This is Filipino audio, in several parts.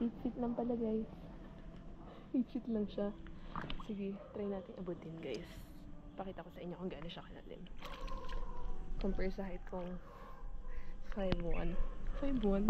8 feet lang pala guys. 8 feet lang siya. Sige, try natin abutin guys. Pakita ko sa inyo kung gaano siya kalalim. Compare sa height kong 5'1". 5'1"?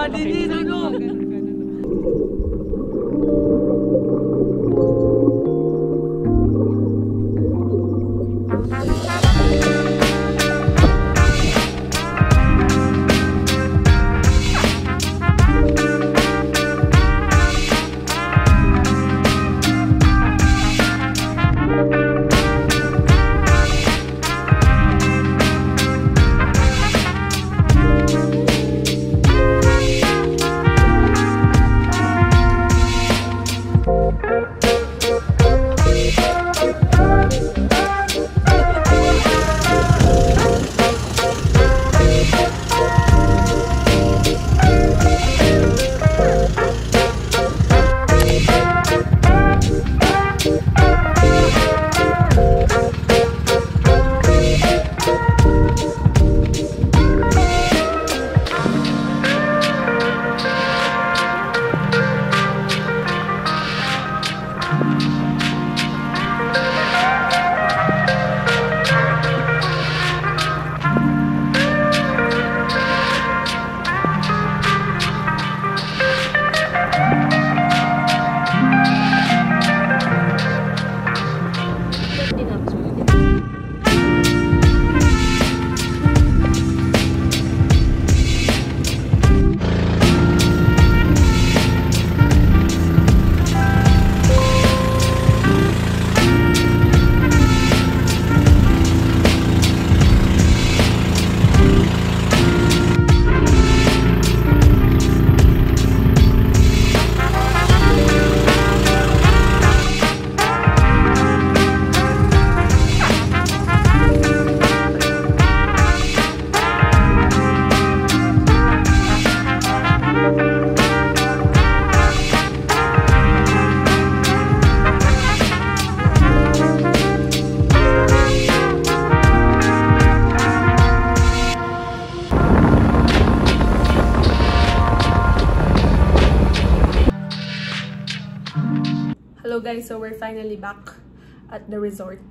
Linisan mo! Hello guys, so we're finally back at the resort.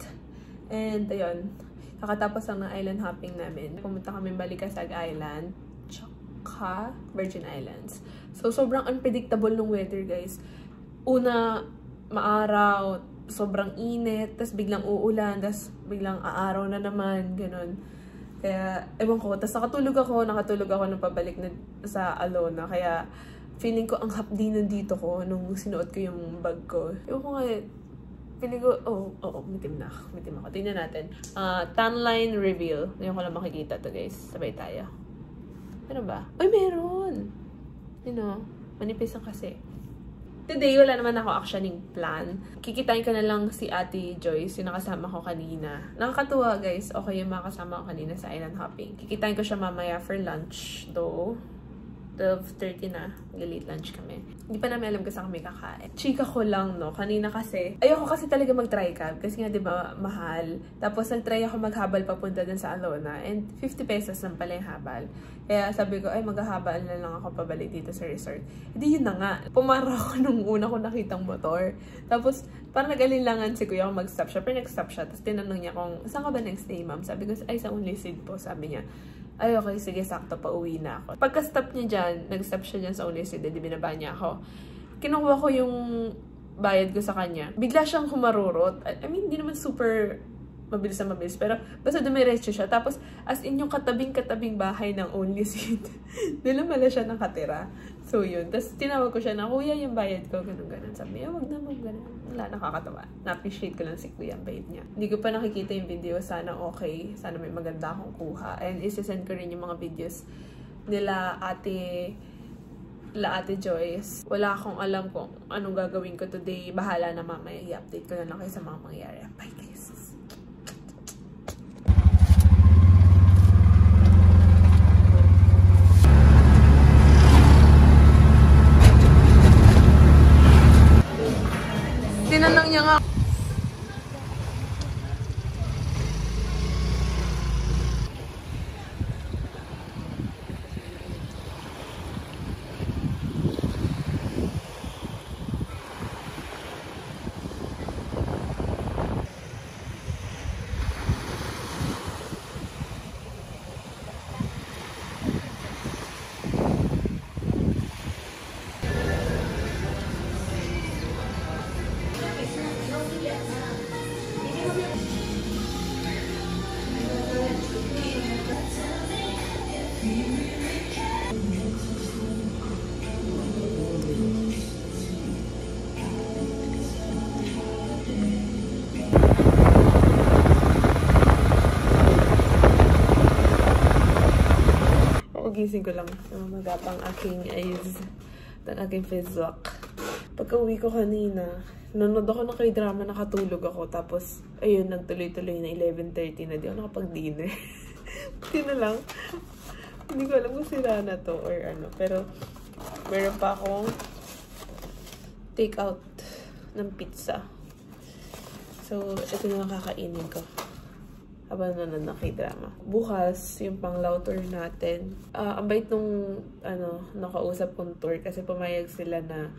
And ayun, kakatapos lang ng island hopping namin. Pumunta kami Balikasag Island, tsaka Virgin Islands. So sobrang unpredictable ng weather guys. Una, maaraw, sobrang init, tas biglang uulan, tas biglang aaraw na naman, ganun. Kaya, ewan ko, tas nakatulog ako nung pabalik na sa Alona. Kaya, feeling ko ang hapdi nandito ko nung sinuot ko yung bag ko. Ewan ko nga, feeling ko, mitim ako. Tingnan natin. Tan line reveal. Ngayon ko lang makikita to guys. Sabay tayo. Meron ba? Ay, meron! You know, manipis ang kasi. Today, wala naman ako actioning plan. Kikitain ko na lang si Ate Joyce, yung nakasama ko kanina. Nakakatuwa guys, okay yung makasama ko kanina sa island hopping. Kikitain ko siya mamaya for lunch, though. 12:30 na. Late lunch kami. Hindi pa namin alam kasi kami kakain. Chika ko lang, no? Kanina kasi, ayoko kasi talaga mag-try cab. Kasi nga, di ba, mahal. Tapos, nag-try ako maghabal papunta dun sa Alona. And 50 pesos lang pala yung habal. Kaya sabi ko, ay, maghahabal na lang ako pabalik dito sa resort. Hindi, yun na nga. Pumara ako nung una ko nakitang motor. Tapos, parang nag-alinlangan si kuya kung mag-stop siya. Pero nag-stop siya. Tapos, tinanong niya kung, saan ka ba next day, ma'am? Sabi ko, ay, sa Unlisid po. Sabi niya, ay, okay, sige, sakto, pauwi na ako. Pagka-stop niya dyan, nag-stop siya dyan sa Unlisid, di binaba niya ako. Kinukuha ko yung bayad ko sa kanya. Bigla siyang humarurot. I mean, hindi naman super mabilis na mabilis, pero basta dumiretso siya. Tapos, as in yung katabing-katabing bahay ng Unlisid, nilamala siya nakatira. So, yun. Tapos, tinawag ko siya na, kuya, yung bayad ko, ganun-ganun. Sabi niya, wag na, ganun. Wala, nakakatawa. Na-appreciate ko lang si kuya, ang bayad niya. Hindi ko pa nakikita yung video. Sana okay. Sana may maganda akong kuha. And isasend ko rin yung mga videos nila Ate Joyce. Wala akong alam kung anong gagawin ko today. Bahala na mamaya. I-update ko na lang kayo sa mga mangyayari. Bye guys! Tinanong niya nga. Ayusin ko lang. Magapang aking eyes. Ang aking face-lock. Pagka-uwi ko kanina, nanonood ako ng K-drama, nakatulog ako. Tapos, ayun, nagtuloy-tuloy na 11:30 na. Di ako nakapag-dinner. Hindi na lang. Hindi ko alam kung sira na to or ano. Pero, meron pa akong take-out ng pizza. So, ito na lang kakainin ko. Habang nanonood ng K-drama. Bukas, yung pang-law tour natin. Ang bait nung, nakausap kong tour kasi pumayag sila na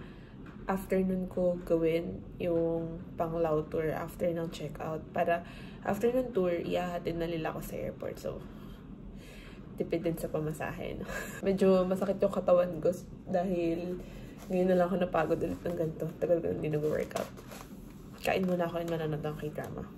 afternoon ko gawin yung pang-law tour after ng check-out. Para after ng tour, iahatid na nila ako sa airport. So, tipid din sa pamasahe. No? Medyo masakit yung katawan ko dahil ngayon na lang ako napagod ulit ng ganito. Tagal ko hindi nag-workout. Kain muna ako and manonood ng K-drama.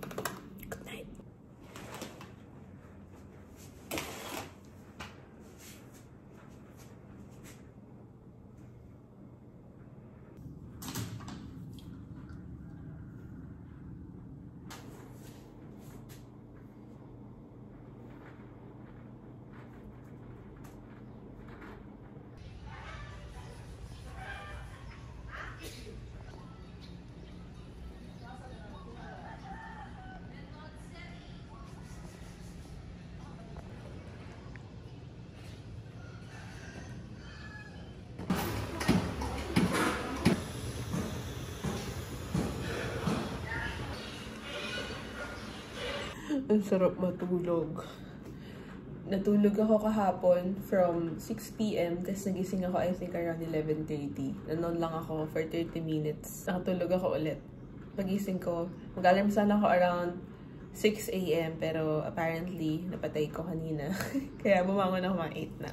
Ang sarap matulog. Natulog ako kahapon from 6 PM. Tapos nagising ako, I think, around 11:30. Nanood lang ako for 30 minutes. Nakatulog ako ulit. Pagising ko, mag-alarm sana ako around 6 AM. Pero apparently, napatay ko kanina. Kaya bumangon ako mga 8 na.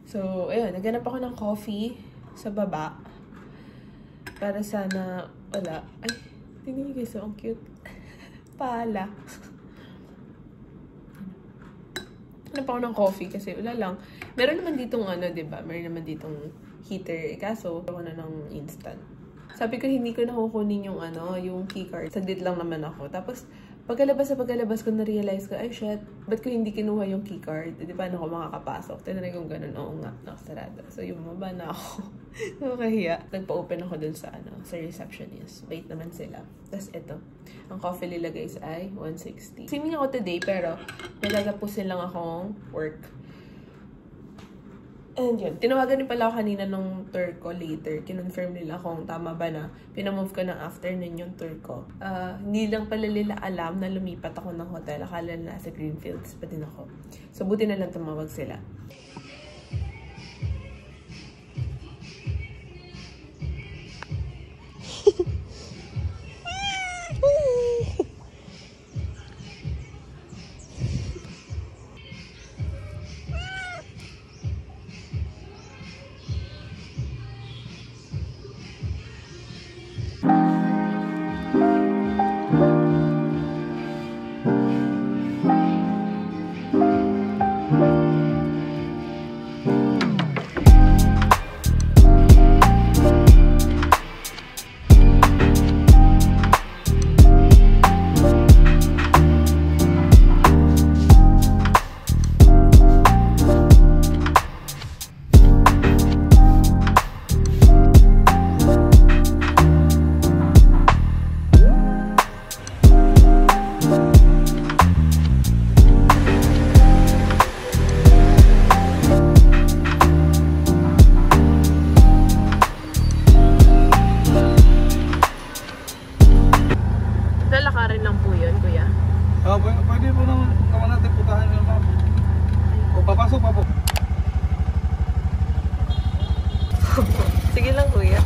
So, ayun. Naghanap ako ng coffee sa baba. Para sana, wala. Ay, tingnan niyo guys, ang cute. Pala. Hanap ako ng coffee kasi wala lang. Meron naman ditong diba? Meron naman ditong heater. Kaso, ako na ng instant. Sabi ko, hindi ko nakukunin yung yung keycard. Saglit lang naman ako. Tapos, pagkalabas ko, na-realize ko, ay shit, ba't ko hindi kinuha yung keycard? Di ba, ako makakapasok? Tinanay kong ganun, oo nga, nakasarado. So, yung maba na ako. Nakakahiya. Nagpa-open ako dun sa receptionist. Wait naman sila. Tapos, ito. Ang coffee nila guys ay 160. Swimming ako today, pero nagagapusin lang akong work. And yun, tinawagan din pala ako kanina nung tour ko later. Kinonfirm nila kung tama ba na pinamove ko ng afternoon yung tour ko. Hindi lang pala nila alam na lumipat ako ng hotel. Akala na sa Greenfields pa din ako. So, buti na lang tumawag sila. Pwede po naman natin putahan yung mga. O papasok pa po. Sige lang kuya.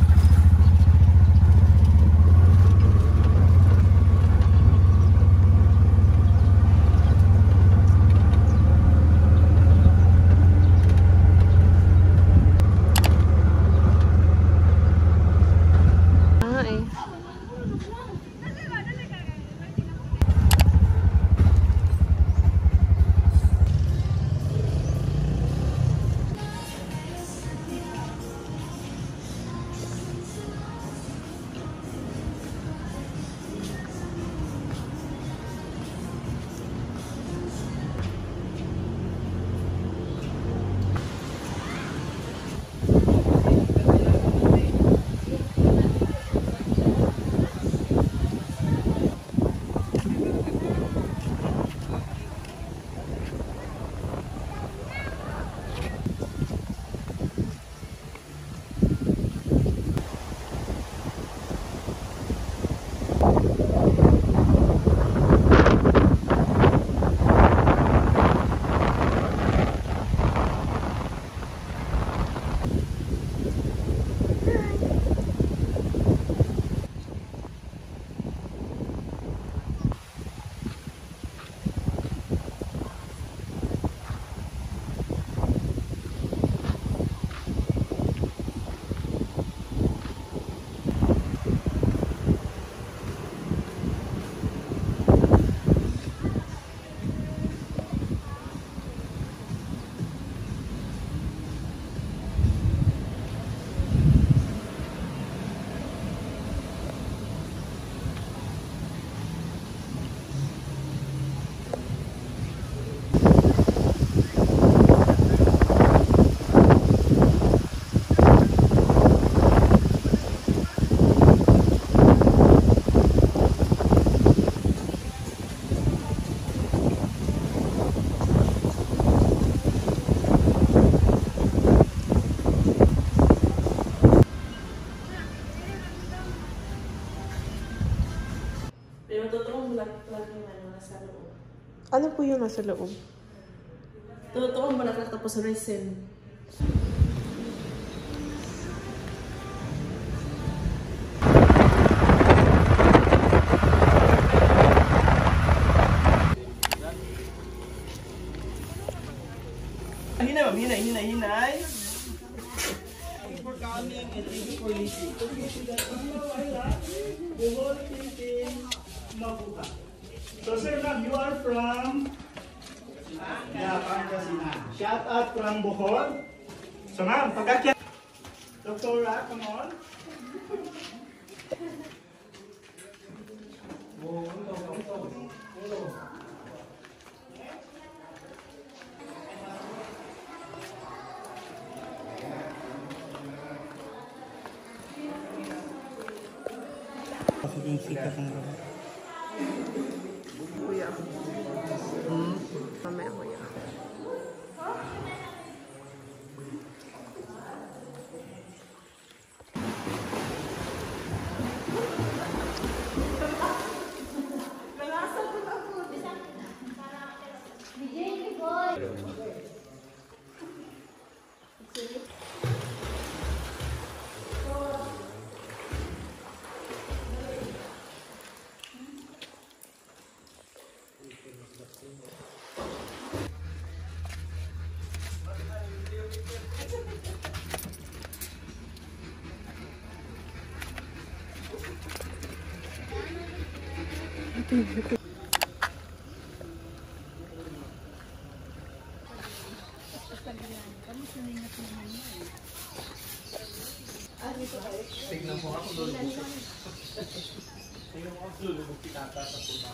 Pero totoo mo lang yung nasa loob. Ano po yung nasa loob? Totoo mo lang tapos resin. Hinay, ma'am. Hinay. Thank you for coming and thank you for listening. So sir, ma'am, you are from? Yeah, Pangasinan. Shout out from Bohol. So ma'am, pagkakyat. Doctora, come on. Kuya. Mamaya kuya. Tignan mo ako lulubog. Tignan mo ako lulubog pinata sa pulma.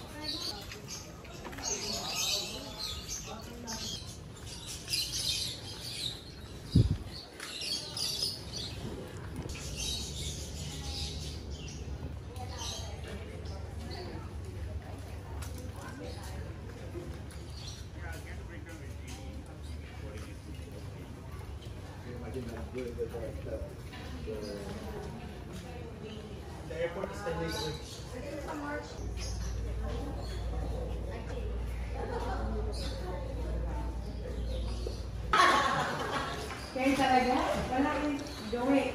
The airport is 10 days away. Kaya talaga, wala yung gawin.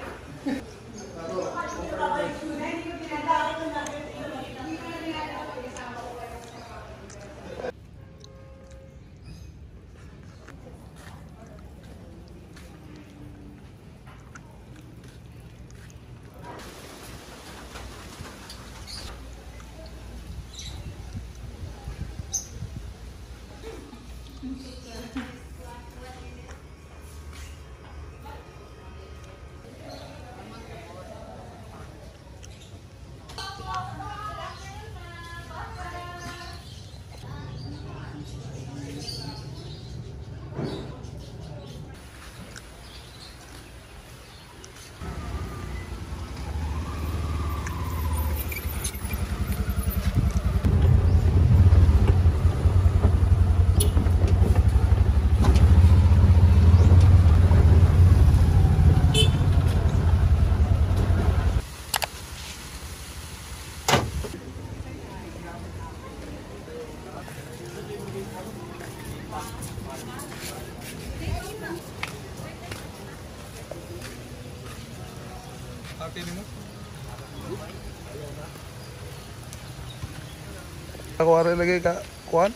Akin mo? Ako ara lagi ka kuan